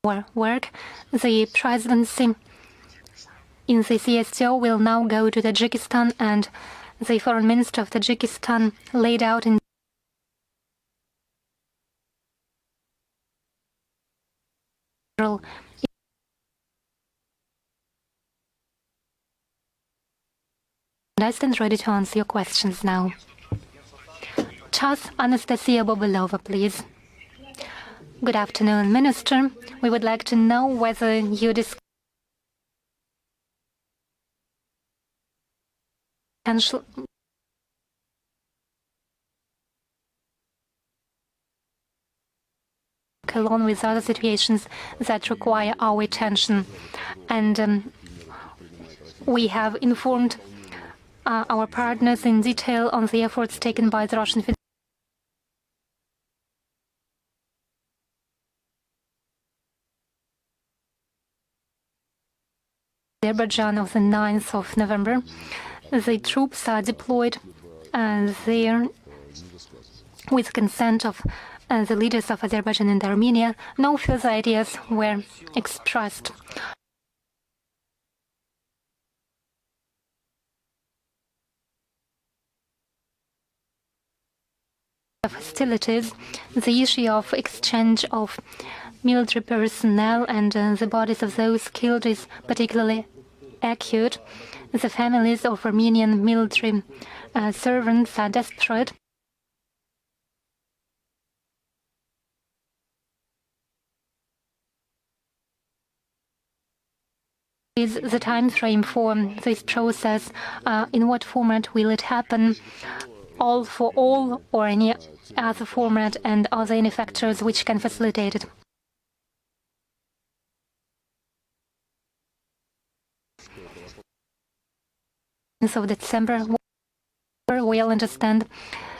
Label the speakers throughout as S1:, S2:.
S1: work. The presidency in the CSTO will now go to Tajikistan, and the foreign minister of Tajikistan laid out in general and I stand ready to answer your questions now. Anastasia Bobolova, please. Good afternoon, Minister. We would like to know whether you discussed potential along with other situations that require our attention. And we have informed our partners in detail on the efforts taken by the Russian Federation. Azerbaijan of the 9th of November. The troops are deployed there with consent of the leaders of Azerbaijan and Armenia. No further ideas were expressed. Hostilities, the issue of exchange of military personnel and the bodies of those killed is particularly acute. The families of Armenian military servants are desperate. Is the time frame for this process? In what format will it happen? All for all or any other format, and are there any factors which can facilitate it? So December, we all understand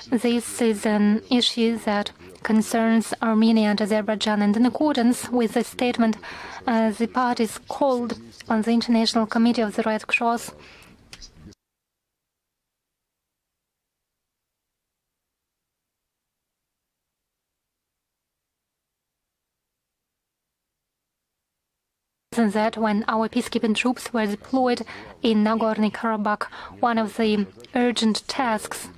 S1: this is an issue that concerns Armenia and Azerbaijan, and in accordance with the statement, the parties called on the International Committee of the Red Cross that when our peacekeeping troops were deployed in Nagorno-Karabakh, one of the urgent tasks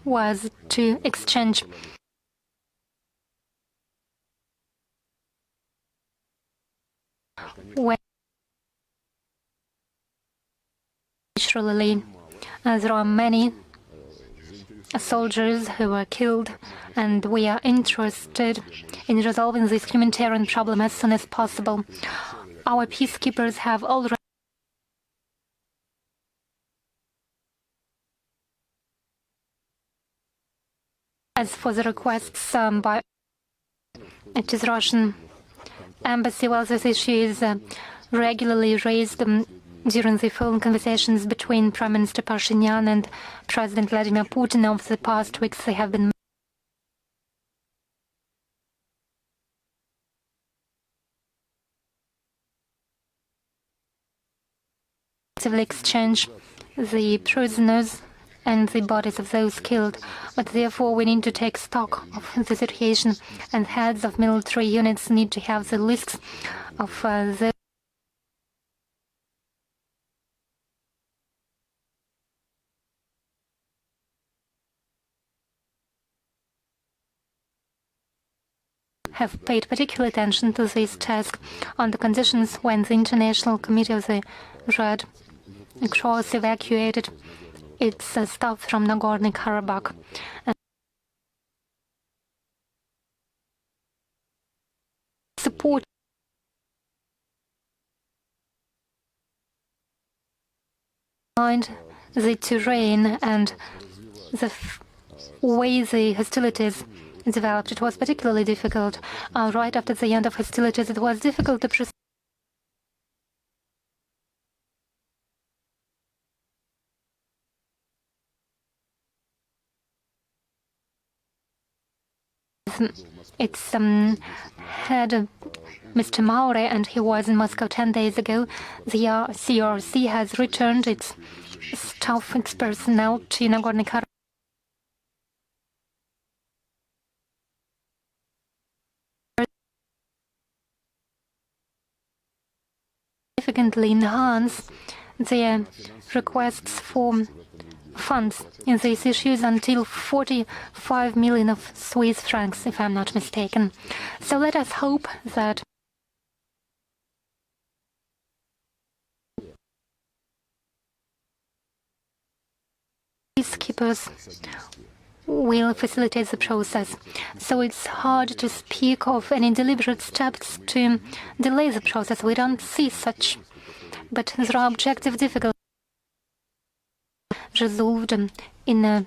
S1: was to exchange naturally there are many soldiers who were killed, and we are interested in resolving this humanitarian problem as soon as possible. Our peacekeepers have already as for the requests by it is Russian embassy, well, this issue is regularly raised during the phone conversations between Prime Minister Pashinyan and President Vladimir Putin over the past weeks. They have been actively exchange the prisoners and the bodies of those killed, but therefore we need to take stock of the situation, and heads of military units need to have the lists of the have paid particular attention to this task on the conditions when the International Committee of the Red Cross evacuated its staff from Nagorno-Karabakh. Support the terrain and the way the hostilities developed. It was particularly difficult. Right after the end of hostilities, it was difficult to proceed. It's had Mr. Maure, and he was in Moscow 10 days ago. The CRC has returned its staff, its personnel to Nagorno-Karabakh. significantly enhance their requests for funds in these issues until 45 million of Swiss francs, if I'm not mistaken. So let us hope that peacekeepers will facilitate the process. So it's hard to speak of any deliberate steps to delay the process. We don't see such, but there are objective difficulties resolved in a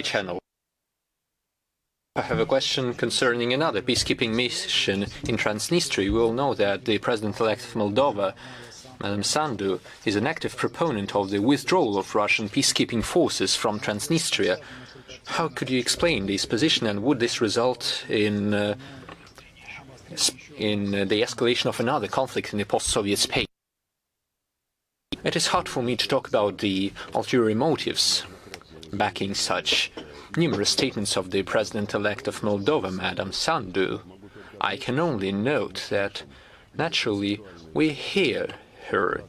S2: Channel. I have a question concerning another peacekeeping mission in Transnistria. We all know that the President-elect of Moldova, Madam Sandu, is an active proponent of the withdrawal of Russian peacekeeping forces from Transnistria. How could you explain this position, and would this result in the escalation of another conflict in the post-Soviet space? It is hard for me to talk about the ulterior motives backing such numerous statements of the President-elect of Moldova, Madam Sandu. I can only note that, naturally, we hear her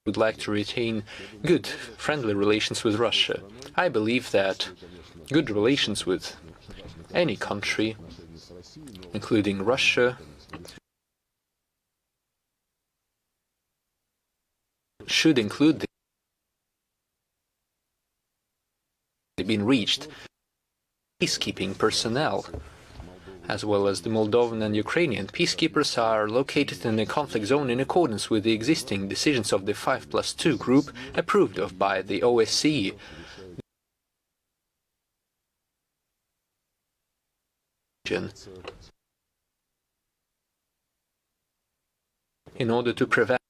S2: would like to retain good, friendly relations with Russia. I believe that good relations with any country, including Russia, should include the been reached peacekeeping personnel, as well as the Moldovan and Ukrainian peacekeepers are located in a conflict zone in accordance with the existing decisions of the 5+2 group approved of by the OSCE. In order to prevent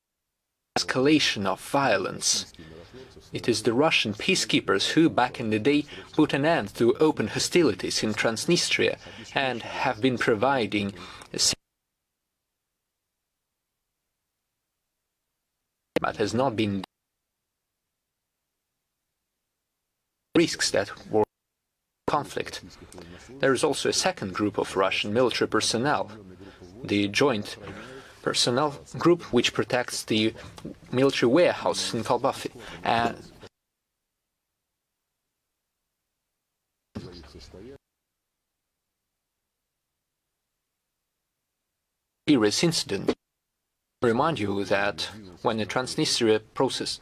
S2: escalation of violence. It is the Russian peacekeepers who, back in the day, put an end to open hostilities in Transnistria and have been providing but has not been risks that were conflict. There is also a second group of Russian military personnel, the joint personnel group, which protects the military warehouse in Kalbafi. Serious incident. I remind you that when the Transnistria process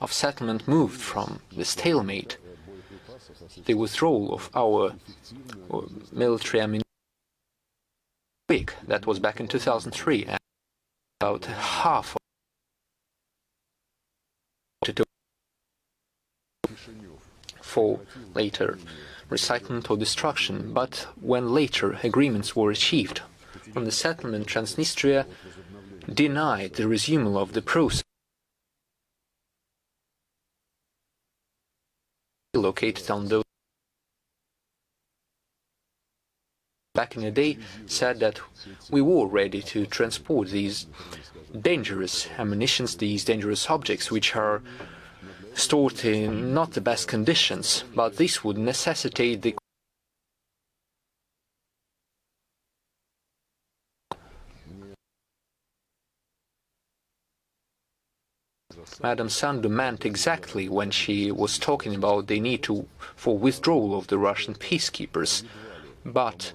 S2: of settlement moved from the stalemate, the withdrawal of our military ammunition, that was back in 2003, and about half of for later recycling or destruction. But when later agreements were achieved on the settlement, Transnistria denied the resumal of the process located on those back in the day, said that we were ready to transport these dangerous ammunitions, these dangerous objects, which are stored in not the best conditions, but this would necessitate the Madam Sandu meant exactly when she was talking about the need for withdrawal of the Russian peacekeepers. But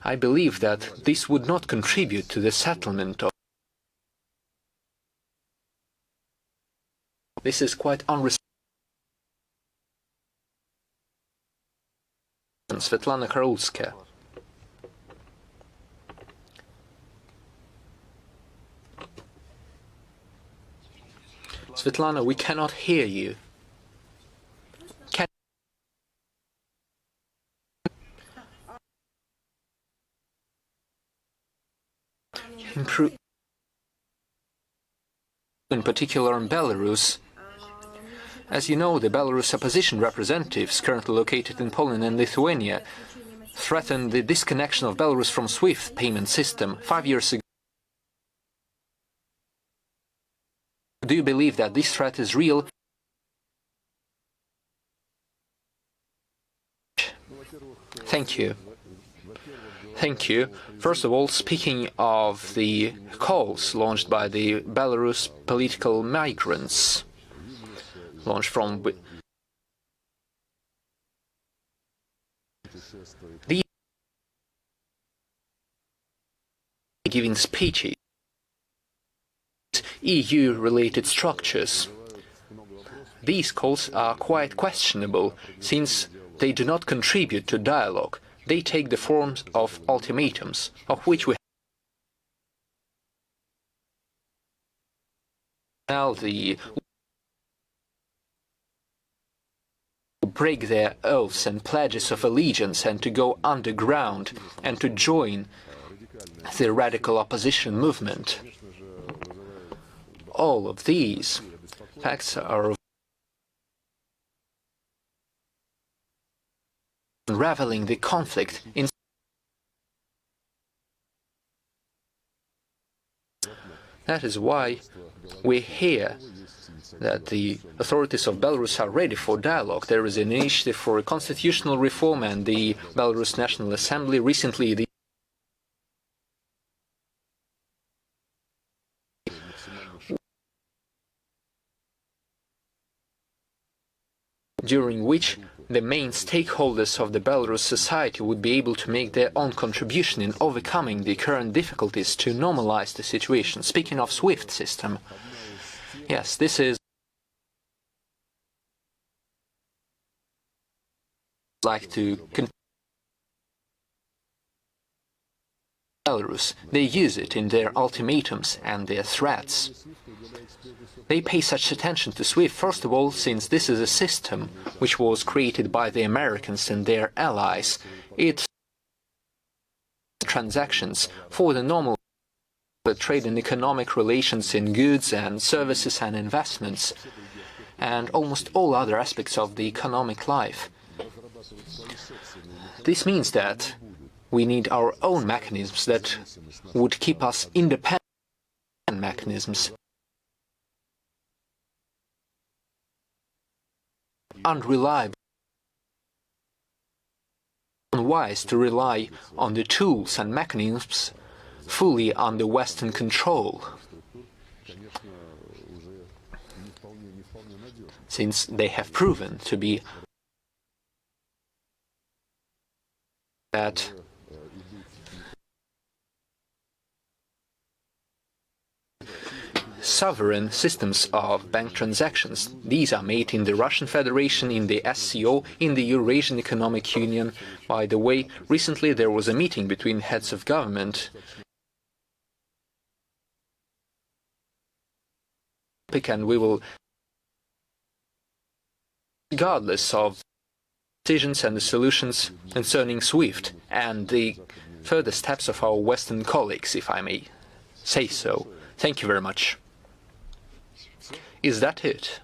S2: I believe that this would not contribute to the settlement of. This is quite unresponsible. Svetlana Karulska. Svetlana, we cannot hear you. Improve, in particular in Belarus. As you know, the Belarus opposition representatives, currently located in Poland and Lithuania, threatened the disconnection of Belarus from SWIFT payment system 5 years ago. Do you believe that this threat is real? Thank you. Thank you. First of all, speaking of the calls launched by the Belarus political migrants, launched from the giving speeches, EU-related structures. These calls are quite questionable, since they do not contribute to dialogue. They take the forms of ultimatums, of which we now break their oaths and pledges of allegiance and to go underground and to join the radical opposition movement. All of these facts are unraveling the conflict in that is why we hear that the authorities of Belarus are ready for dialogue. There is an initiative for a constitutional reform, and the Belarus National Assembly recently during which the main stakeholders of the Belarus society would be able to make their own contribution in overcoming the current difficulties to normalize the situation. Speaking of SWIFT system, yes, this is like to Belarus. They use it in their ultimatums and their threats. They pay such attention to SWIFT, first of all, since this is a system which was created by the Americans and their allies. It's transactions for the normal trade and economic relations in goods and services and investments, and almost all other aspects of the economic life. This means that we need our own mechanisms that would keep us independent mechanisms. Unreliable, unwise to rely on the tools and mechanisms fully under Western control, since they have proven to be that sovereign systems of bank transactions. These are made in the Russian Federation, in the SCO, in the Eurasian Economic Union. By the way, recently there was a meeting between heads of government, and we will, regardless of decisions and the solutions concerning SWIFT and the further steps of our Western colleagues, if I may say so. Thank you very much. Is that it?